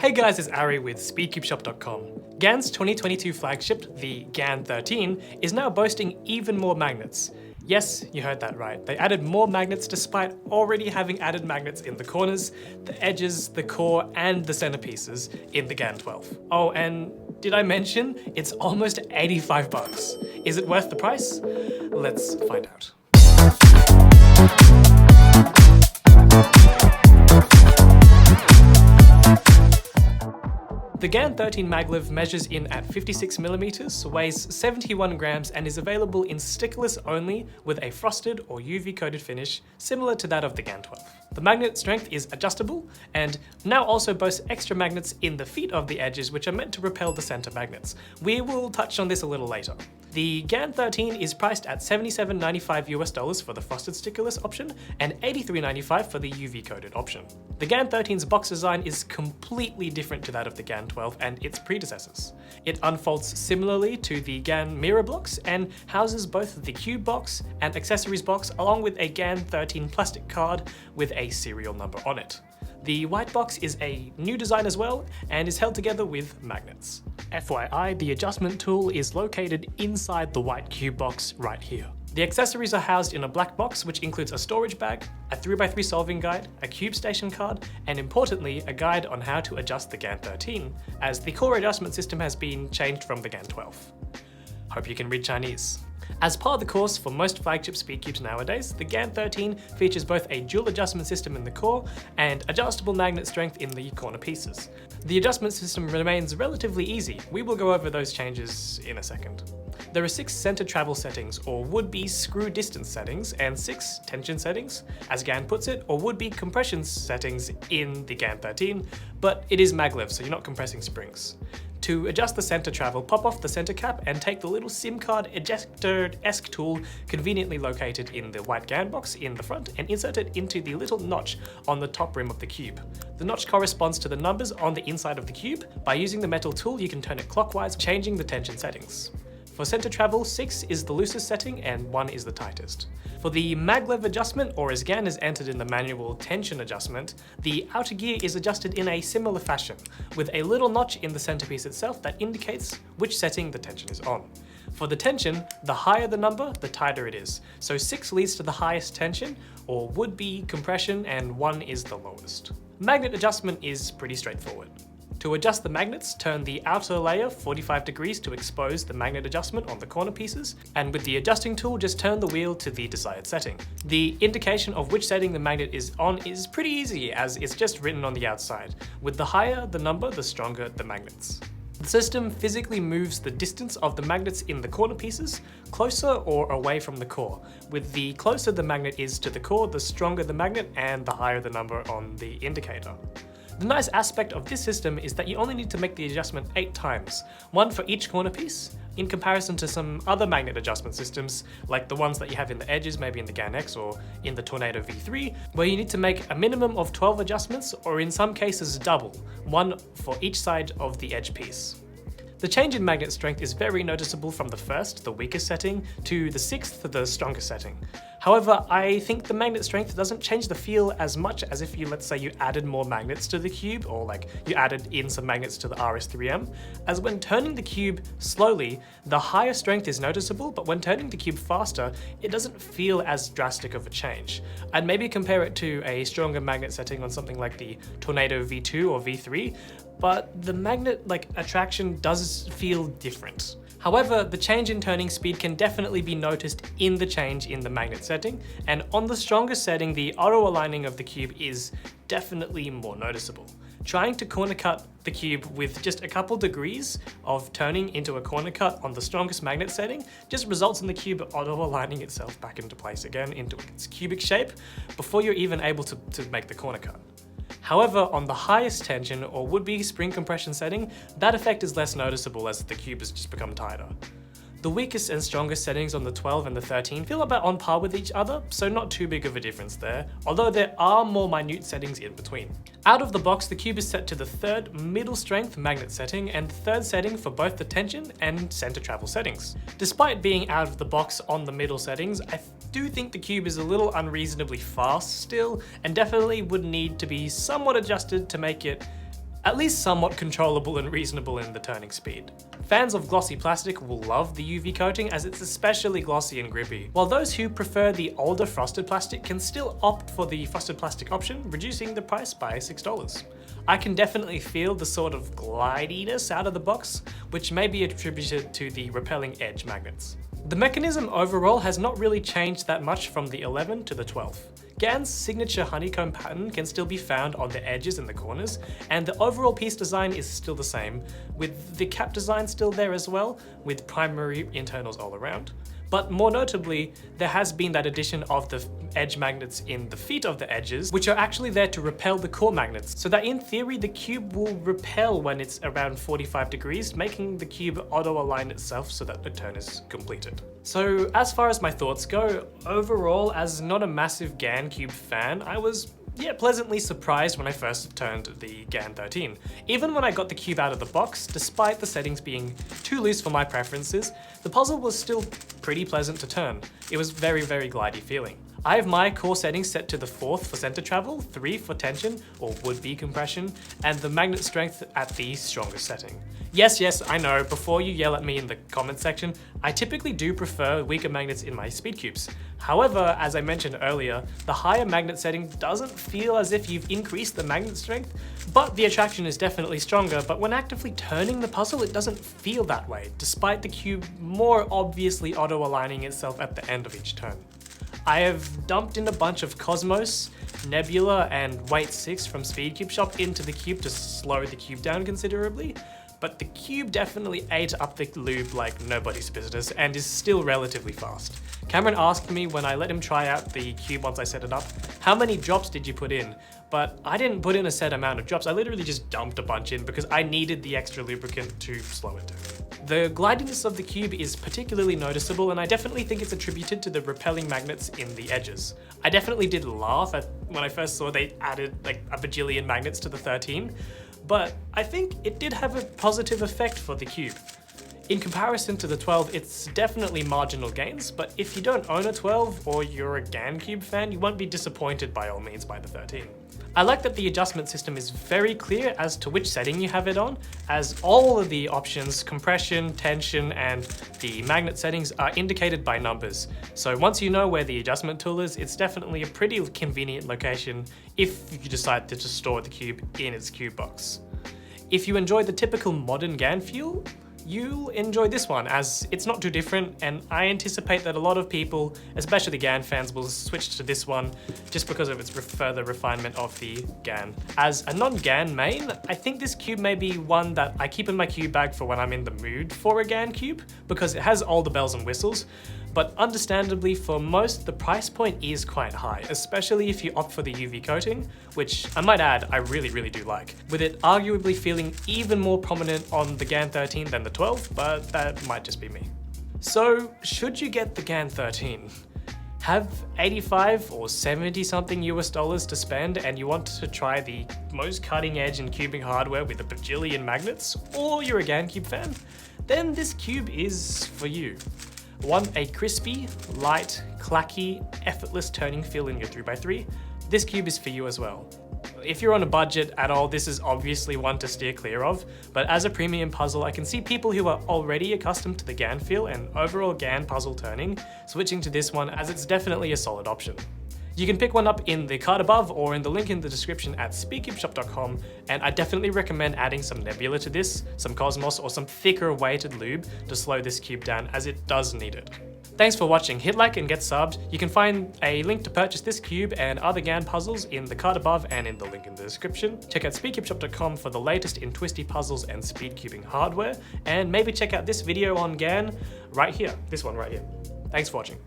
Hey guys, it's Ari with SpeedCubeShop.com. GAN's 2022 flagship, the GAN 13, is now boasting even more magnets. Yes, you heard that right. They added more magnets despite already having added magnets in the corners, the edges, the core, and the centerpieces in the GAN 12. Oh, and did I mention it's almost 85 bucks? Is it worth the price? Let's find out. The GAN 13 MagLev measures in at 56mm, weighs 71 grams, and is available in stickerless only with a frosted or UV coated finish similar to that of the GAN 12. The magnet strength is adjustable and now also boasts extra magnets in the feet of the edges which are meant to repel the center magnets. We will touch on this a little later. The GAN 13 is priced at $77.95 US for the frosted stickerless option and $83.95 for the UV coated option. The GAN 13's box design is completely different to that of the GAN 12 and its predecessors. It unfolds similarly to the GAN mirror blocks and houses both the cube box and accessories box along with a GAN 13 plastic card with a serial number on it. The white box is a new design as well and is held together with magnets. FYI, the adjustment tool is located inside the white cube box right here. The accessories are housed in a black box which includes a storage bag, a 3x3 solving guide, a cube station card, and importantly, a guide on how to adjust the GAN 13, as the core adjustment system has been changed from the GAN 12. Hope you can read Chinese. As part of the course for most flagship SpeedCubes nowadays, the GAN 13 features both a dual adjustment system in the core and adjustable magnet strength in the corner pieces. The adjustment system remains relatively easy. We will go over those changes in a second. There are 6 center travel settings, or would-be screw distance settings, and 6 tension settings, as GAN puts it, or would-be compression settings in the GAN 13, but it is MagLev, so you're not compressing springs. To adjust the center travel, pop off the center cap and take the little SIM card ejector-esque tool conveniently located in the white GAN box in the front and insert it into the little notch on the top rim of the cube. The notch corresponds to the numbers on the inside of the cube. By using the metal tool, you can turn it clockwise, changing the tension settings. For center travel, 6 is the loosest setting and 1 is the tightest. For the MagLev adjustment, or as GAN is entered in the manual tension adjustment, the outer gear is adjusted in a similar fashion, with a little notch in the centerpiece itself that indicates which setting the tension is on. For the tension, the higher the number, the tighter it is. So 6 leads to the highest tension, or would-be compression, and 1 is the lowest. Magnet adjustment is pretty straightforward. To adjust the magnets, turn the outer layer 45 degrees to expose the magnet adjustment on the corner pieces, and with the adjusting tool, just turn the wheel to the desired setting. The indication of which setting the magnet is on is pretty easy, as it's just written on the outside. With the higher the number, the stronger the magnets. The system physically moves the distance of the magnets in the corner pieces closer or away from the core. With the closer the magnet is to the core, the stronger the magnet and the higher the number on the indicator. The nice aspect of this system is that you only need to make the adjustment 8 times, one for each corner piece, in comparison to some other magnet adjustment systems, like the ones that you have in the edges, maybe in the GAN X or in the Tornado V3, where you need to make a minimum of 12 adjustments, or in some cases double, one for each side of the edge piece. The change in magnet strength is very noticeable from the first, the weakest setting, to the 6th, the strongest setting. However, I think the magnet strength doesn't change the feel as much as if let's say you added more magnets to the cube, or like you added in some magnets to the RS3M, as when turning the cube slowly, the higher strength is noticeable, but when turning the cube faster, it doesn't feel as drastic of a change. I'd maybe compare it to a stronger magnet setting on something like the Tornado V2 or V3, but the magnet attraction does feel different. However, the change in turning speed can definitely be noticed in the change in the magnet setting, and on the strongest setting, the auto-aligning of the cube is definitely more noticeable. Trying to corner cut the cube with just a couple degrees of turning into a corner cut on the strongest magnet setting just results in the cube auto-aligning itself back into place again into its cubic shape before you're even able to make the corner cut. However, on the highest tension or would-be spring compression setting, that effect is less noticeable as the cube has just become tighter. The weakest and strongest settings on the 12 and the 13 feel about on par with each other, so not too big of a difference there, although there are more minute settings in between. Out of the box, the cube is set to the 3rd middle strength magnet setting and 3rd setting for both the tension and center travel settings. Despite being out of the box on the middle settings, I do think the cube is a little unreasonably fast still, and definitely would need to be somewhat adjusted to make it at least somewhat controllable and reasonable in the turning speed. Fans of glossy plastic will love the UV coating as it's especially glossy and grippy, while those who prefer the older frosted plastic can still opt for the frosted plastic option, reducing the price by $6. I can definitely feel the sort of glidiness out of the box, which may be attributed to the repelling edge magnets. The mechanism overall has not really changed that much from the 11 to the 12. GAN's signature honeycomb pattern can still be found on the edges and the corners, and the overall piece design is still the same, with the cap design still there as well, with primary internals all around. But more notably, there has been that addition of the edge magnets in the feet of the edges, which are actually there to repel the core magnets, so that in theory the cube will repel when it's around 45 degrees, making the cube auto-align itself so that the turn is completed. So as far as my thoughts go, overall, as not a massive GAN cube fan, I was pleasantly surprised when I first turned the GAN 13. Even when I got the cube out of the box, despite the settings being too loose for my preferences, the puzzle was still pretty pleasant to turn. It was very, very glidey feeling. I have my core settings set to the 4th for center travel, 3 for tension or would-be compression, and the magnet strength at the strongest setting. Yes, I know, before you yell at me in the comments section, I typically do prefer weaker magnets in my speed cubes. However, as I mentioned earlier, the higher magnet setting doesn't feel as if you've increased the magnet strength, but the attraction is definitely stronger, but when actively turning the puzzle, it doesn't feel that way, despite the cube more obviously auto-aligning itself at the end of each turn. I have dumped in a bunch of Cosmos, Nebula, and Weight 6 from SpeedCubeShop into the cube to slow the cube down considerably, but the cube definitely ate up the lube like nobody's business and is still relatively fast. Cameron asked me when I let him try out the cube once I set it up, how many drops did you put in? But I didn't put in a set amount of drops, I literally just dumped a bunch in because I needed the extra lubricant to slow it down. The glidiness of the cube is particularly noticeable, and I definitely think it's attributed to the repelling magnets in the edges. I definitely did laugh at when I first saw they added like a bajillion magnets to the 13, but I think it did have a positive effect for the cube. In comparison to the 12, it's definitely marginal gains, but if you don't own a 12 or you're a GAN cube fan, you won't be disappointed by all means by the 13. I like that the adjustment system is very clear as to which setting you have it on, as all of the options, compression, tension, and the magnet settings are indicated by numbers. So once you know where the adjustment tool is, it's definitely a pretty convenient location if you decide to just store the cube in its cube box. If you enjoy the typical modern GAN feel, you'll enjoy this one as it's not too different, and I anticipate that a lot of people, especially GAN fans, will switch to this one just because of its further refinement of the GAN. As a non-GAN main, I think this cube may be one that I keep in my cube bag for when I'm in the mood for a GAN cube because it has all the bells and whistles. But understandably, for most, the price point is quite high, especially if you opt for the UV coating, which I might add, I really do like, with it arguably feeling even more prominent on the GAN 13 than the 12, but that might just be me. So, should you get the GAN 13? Have 85 or 70 something US dollars to spend and you want to try the most cutting edge in cubing hardware with a bajillion magnets, or you're a GAN cube fan? Then this cube is for you. Want a crispy, light, clacky, effortless turning feel in your 3x3? This cube is for you as well. If you're on a budget at all, this is obviously one to steer clear of, but as a premium puzzle, I can see people who are already accustomed to the GAN feel and overall GAN puzzle turning switching to this one, as it's definitely a solid option. You can pick one up in the card above or in the link in the description at SpeedCubeShop.com, and I definitely recommend adding some Nebula to this, some Cosmos, or some thicker weighted lube to slow this cube down, as it does need it. Thanks for watching, hit like and get subbed. You can find a link to purchase this cube and other GAN puzzles in the card above and in the link in the description. Check out SpeedCubeShop.com for the latest in twisty puzzles and speed cubing hardware, and maybe check out this video on GAN right here, this one right here. Thanks for watching.